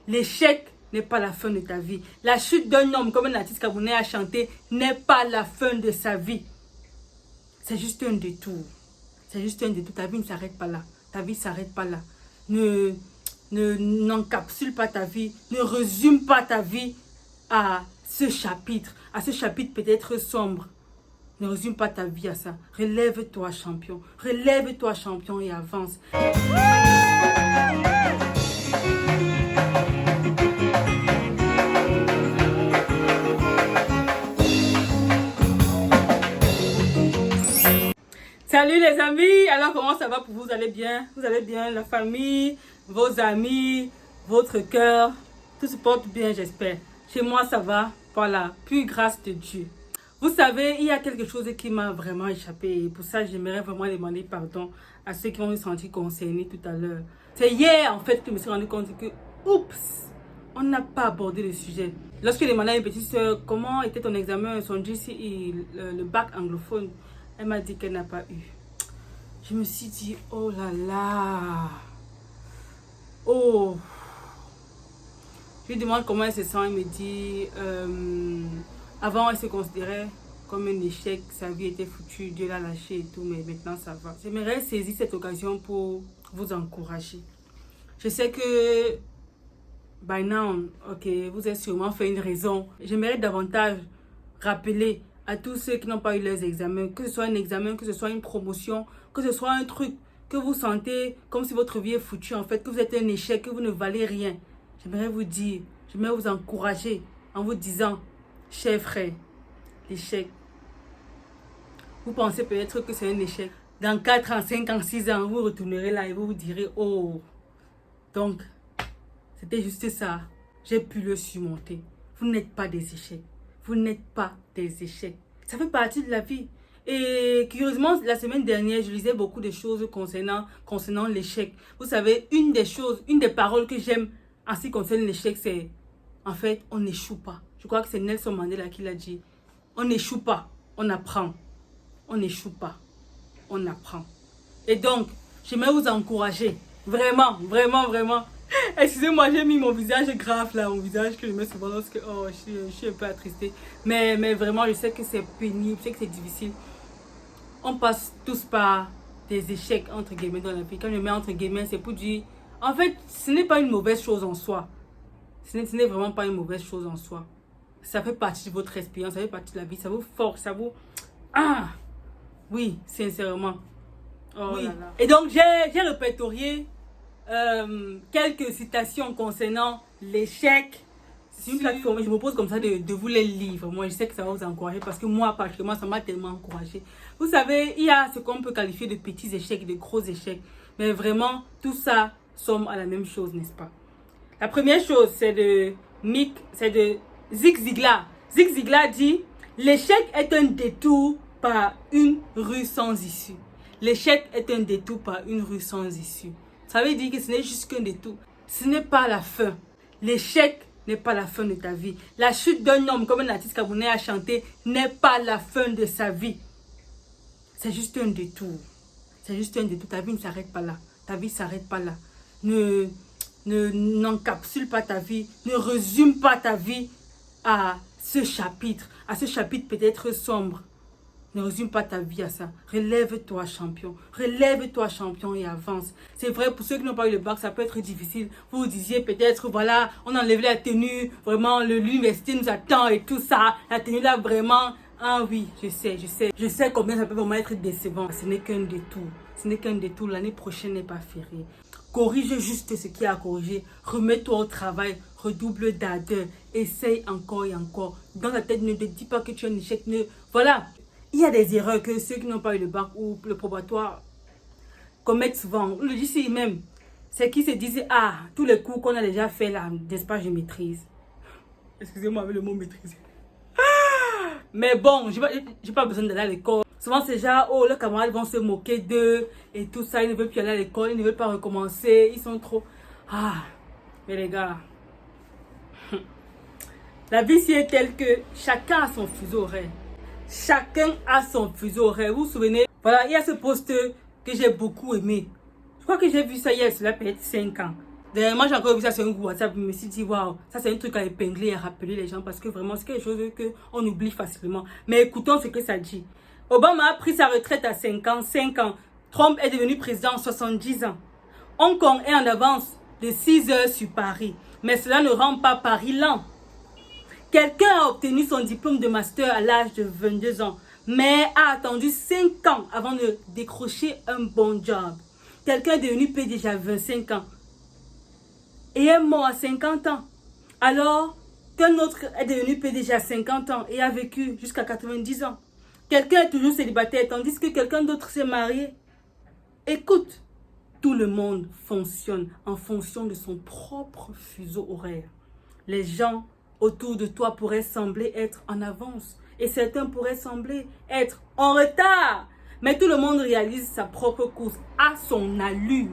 L'échec n'est pas la fin de ta vie. La chute d'un homme, comme un artiste camerounais a chanté, n'est pas la fin de sa vie. C'est juste un détour. C'est juste un détour. Ta vie ne s'arrête pas là. Ta vie ne s'arrête pas là. N'encapsule pas ta vie. Ne résume pas ta vie à ce chapitre. À ce chapitre peut-être sombre. Ne résume pas ta vie à ça. Relève-toi, champion. Relève-toi, champion, et avance. Salut les amis, alors comment ça va pour vous? Vous allez bien? Vous allez bien? La famille, vos amis, votre cœur, tout se porte bien, j'espère. Chez moi ça va, voilà, puis grâce de Dieu. Vous savez, il y a quelque chose qui m'a vraiment échappé et pour ça j'aimerais vraiment demander pardon à ceux qui ont se senti concernés tout à l'heure. C'est hier en fait que je me suis rendu compte que, oups, on n'a pas abordé le sujet. Lorsque j'ai demandé à une petite soeur comment était ton examen, son GCE, le bac anglophone, elle m'a dit qu'elle n'a pas eu. Je me suis dit, oh là là. Oh. Je lui demande comment elle se sent. Elle me dit, avant elle se considérait comme un échec. Sa vie était foutue, Dieu l'a lâché et tout, mais maintenant ça va. J'aimerais saisir cette occasion pour vous encourager. Je sais que, by now, ok, vous avez sûrement fait une raison. J'aimerais davantage rappeler à tous ceux qui n'ont pas eu leurs examens, que ce soit un examen, que ce soit une promotion, que ce soit un truc que vous sentez comme si votre vie est foutue en fait, que vous êtes un échec, que vous ne valez rien. J'aimerais vous dire, j'aimerais vous encourager en vous disant, chers frères, l'échec, vous pensez peut-être que c'est un échec. Dans 4 ans, 5 ans, 6 ans, vous retournerez là et vous vous direz, oh, donc, c'était juste ça. J'ai pu le surmonter. Vous n'êtes pas des échecs. Vous n'êtes pas des échecs. Ça fait partie de la vie. Et curieusement, la semaine dernière, je lisais beaucoup de choses concernant l'échec. Vous savez, une des paroles que j'aime en ce qui concerne l'échec, c'est en fait, on n'échoue pas. Je crois que c'est Nelson Mandela qui l'a dit. On n'échoue pas, on apprend. On n'échoue pas, on apprend. Et donc, j'aimerais vous encourager. Vraiment, vraiment, vraiment. Excusez-moi, j'ai mis mon visage grave là, mon visage que je mets souvent lorsque je suis un peu attristée. Mais vraiment, je sais que c'est pénible, je sais que c'est difficile. On passe tous par des échecs entre guillemets dans la vie. Quand je mets entre guillemets, c'est pour dire, en fait, ce n'est pas une mauvaise chose en soi. Ce n'est vraiment pas une mauvaise chose en soi. Ça fait partie de votre expérience, ça fait partie de la vie, ça vous force, ça vous... Ah! Oui, sincèrement. Oh oui. Là là. Et donc, j'ai répertorié quelques citations concernant l'échec. C'est une plateforme, je me pose comme ça de vous les lire. Moi, je sais que ça va vous encourager parce que moi, particulièrement, ça m'a tellement encouragé. Vous savez, il y a ce qu'on peut qualifier de petits échecs, de gros échecs. Mais vraiment, tout ça somme à la même chose, n'est-ce pas? La première chose, c'est de Zig Ziglar. Zig Ziglar dit, l'échec est un détour par une rue sans issue. L'échec est un détour par une rue sans issue. Ça veut dire que ce n'est juste qu'un détour. Ce n'est pas la fin. L'échec n'est pas la fin de ta vie. La chute d'un homme, comme un artiste camerounais a chanté, n'est pas la fin de sa vie. C'est juste un détour. C'est juste un détour. Ta vie ne s'arrête pas là. Ta vie ne s'arrête pas là. N'encapsule pas ta vie. Ne résume pas ta vie à ce chapitre. À ce chapitre peut-être sombre. Ne résume pas ta vie à ça. Relève-toi, champion. Relève-toi, champion, et avance. C'est vrai, pour ceux qui n'ont pas eu le bac, ça peut être difficile. Vous vous disiez peut-être, voilà, on enlève la tenue. Vraiment, l'université nous attend et tout ça. La tenue là, vraiment. Ah oui, je sais. Je sais combien ça peut vraiment être décevant. Ce n'est qu'un détour. Ce n'est qu'un détour. L'année prochaine n'est pas fériée. Corrige juste ce qui a à corriger. Remets-toi au travail. Redouble d'ardeur. Essaye encore et encore. Dans ta tête, ne te dis pas que tu es un échec. Voilà. Il y a des erreurs que ceux qui n'ont pas eu le bac ou le probatoire commettent souvent. Le GCE même, c'est qu'ils se disent, ah, tous les cours qu'on a déjà fait là, n'est-ce pas, je maîtrise. Excusez-moi avec le mot maîtriser. Mais bon, j'ai pas besoin d'aller à l'école. Souvent c'est genre, oh, leurs camarades vont se moquer d'eux et tout ça. Ils ne veulent plus aller à l'école, ils ne veulent pas recommencer. Ils sont trop... Ah, mais les gars, la vie c'est telle que chacun a son fuseau horaire. Chacun a son fuseau horaire. Vous vous souvenez? Voilà, il y a ce post que j'ai beaucoup aimé. Je crois que j'ai vu ça hier, cela peut être 5 ans. Dernièrement, j'ai encore vu ça sur un groupe WhatsApp. Je me suis dit, waouh, ça c'est un truc à épingler et à rappeler les gens parce que vraiment, c'est quelque chose qu'on oublie facilement. Mais écoutons ce que ça dit. Obama a pris sa retraite à 5 ans. Trump est devenu président à 70 ans. Hong Kong est en avance de 6 heures sur Paris. Mais cela ne rend pas Paris lent. Quelqu'un a obtenu son diplôme de master à l'âge de 22 ans, mais a attendu 5 ans avant de décrocher un bon job. Quelqu'un est devenu PDG à 25 ans et est mort à 50 ans. Alors qu'un autre est devenu PDG à 50 ans et a vécu jusqu'à 90 ans. Quelqu'un est toujours célibataire tandis que quelqu'un d'autre s'est marié. Écoute, tout le monde fonctionne en fonction de son propre fuseau horaire. Les gens autour de toi pourraient sembler être en avance et certains pourraient sembler être en retard. Mais tout le monde réalise sa propre course à son allure.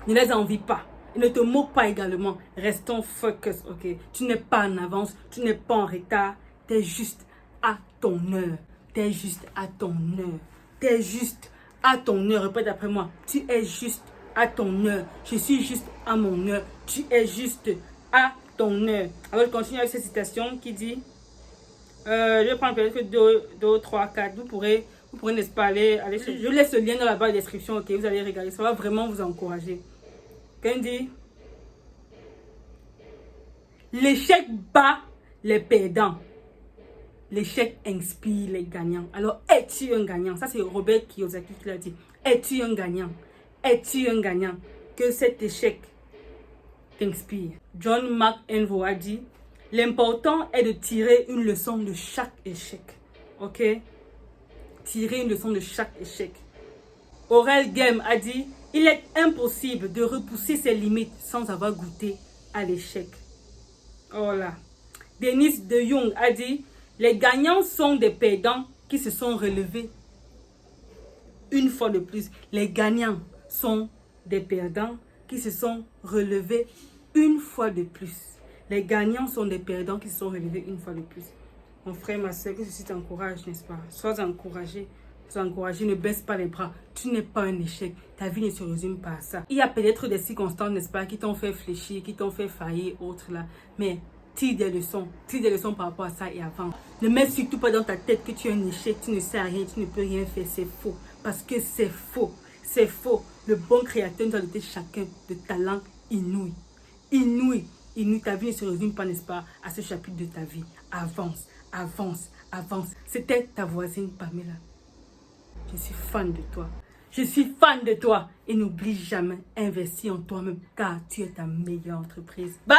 Ne les envie pas. Et ne te moque pas également. Restons focus, ok? Tu n'es pas en avance, tu n'es pas en retard. Tu es juste à ton heure. Tu es juste à ton heure. Tu es juste à ton heure. Répète après moi. Tu es juste à ton heure. Je suis juste à mon heure. Tu es juste à ton heure. Alors, je continue avec cette citation qui dit, je vais prendre peut-être 2, 3, 4. Vous pourrez n'est-ce pas, aller je laisse le lien dans la barre de description, ok? Vous allez regarder, ça va vraiment vous encourager. Qu'elle dit, l'échec bat les perdants. L'échec inspire les gagnants. Alors, es-tu un gagnant? Ça, c'est Robert Kiyosaki qui l'a dit. Es-tu un gagnant? Es-tu un gagnant? Que cet échec t'inspire. John McEnroe a dit, l'important est de tirer une leçon de chaque échec. Ok? Tirer une leçon de chaque échec. Aurel Game a dit, il est impossible de repousser ses limites sans avoir goûté à l'échec. Oh là. Dennis de Jong a dit, les gagnants sont des perdants qui se sont relevés une fois de plus. Les gagnants sont des perdants qui se sont relevés une fois de plus. Les gagnants sont des perdants qui se sont relevés une fois de plus. Mon frère, ma soeur, que ceci t'encourage, n'est-ce pas? Sois encouragé. Sois encouragé, ne baisse pas les bras. Tu n'es pas un échec. Ta vie ne se résume pas à ça. Il y a peut-être des circonstances, n'est-ce pas, qui t'ont fait fléchir, qui t'ont fait faillir, autres là. Mais tire des leçons par rapport à ça et avant. Ne mets surtout pas dans ta tête que tu es un échec, tu ne sais rien, tu ne peux rien faire. C'est faux. Parce que c'est faux. C'est faux. Le bon créateur nous a doté chacun de talents inouïs. Inouïs. Ta vie ne se résume pas, n'est-ce pas, à ce chapitre de ta vie. Avance, avance, avance. C'était ta voisine Pamela. Je suis fan de toi. Je suis fan de toi. Et n'oublie jamais, investis en toi-même car tu es ta meilleure entreprise. Bye!